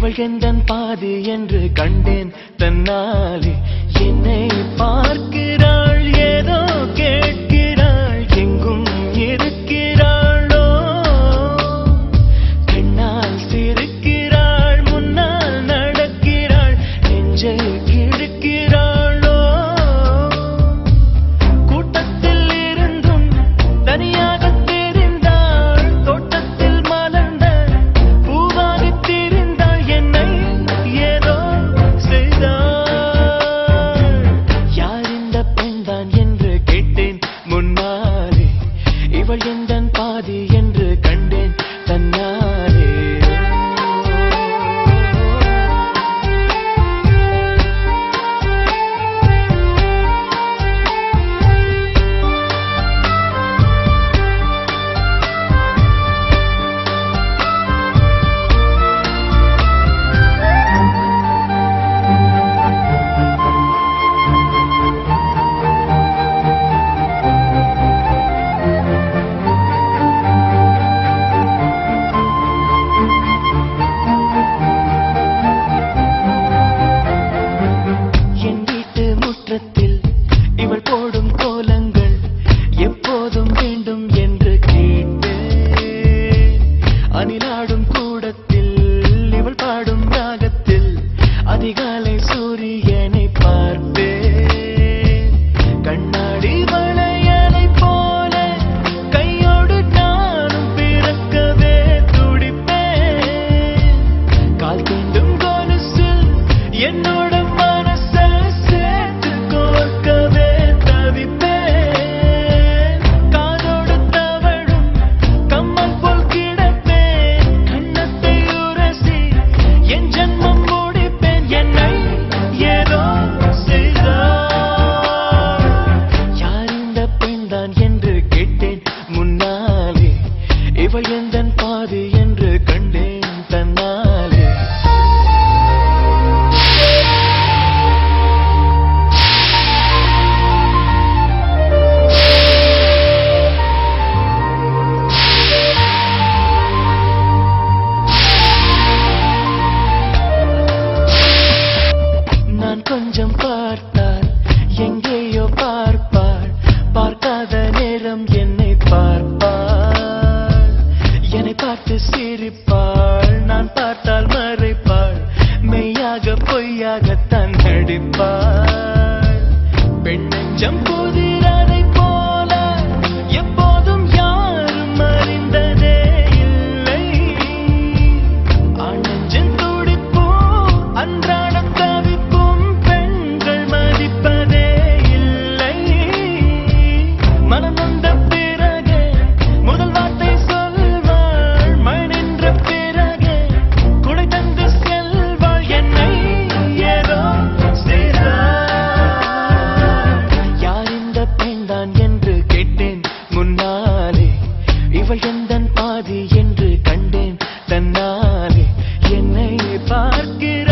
இவள் எந்தன் பாதி என்று கண்டேன் தன்னாலே. என்னை பார்க்கிறாள், ஏதோ கேட்கிறாள், எங்கும் இருக்கிறாளோ. கண்ணால் சிரிக்கிறாள், முன்னால் நடக்கிறாள், நெஞ்சை கிழக்கிறாளோ. கூட்டத்தில் இருந்தும் தனியாக தெரிந்தாள், தோட்டத்தில் மலர்ந்த பூவாகி திரிந்தாள், என்னை ஏதோ செய்தாள். யார் இந்த பெண்தான் என்று கேட்டேன் முன்னாலே. இவள் எந்தன் பாதி என்று கண்டேன் தன்னாலே. இவள் போடும் கோலங்கள் எப்போதும் வேண்டும் என்று கேட்டேன். அணிலாடும் கூடத்தில் இவள் பாடும் ராகத்தில் அதிகாலை சூரியனை பார்ப்பேன். கண்ணாடி வளையலை போல கையோடு நானும் பிறக்கவே துடிப்பேன். கால் தீண்டும் கொலுசில் என்னோட என்று கேட்டேன் முன்னாலே. இவள் எந்தன் பாதி என்று கண்டேன் தன்னாலே. நான் கொஞ்சம் பார்த்தால் எங்கேயோ பார்ப்பாள், பார்க்காத நேரம் என்னை பார்ப்பாள். என்னை பார்த்து சிரிப்பாள், நான் பார்த்தால் மறைப்பாள், மெய்யாக பொய்யாகத்தான் நடிப்பாள். பெண் நெஞ்சம் புதிரதை போல எப்போதும் யாரும் அறிந்ததே இல்லை. ஆண் நெஞ்சம் துடிப்பும் அன்றாடம் தவிப்பும் பெண்கள் மதிப்பதே இல்லை. மனம் வந்த பிறகு முதல் வார்த்தை சொல்வாள், மழை நின்ற பிறகு குடை தந்து செல்வாள், என்னை ஏதோ செய்தாள். யார் இந்த பெண்தான் என்று கேட்டேன் முன்னாலே. இவள் எந்தன் பாதி என்று கண்டேன் தன்னாலே. என்னை பார்க்கிற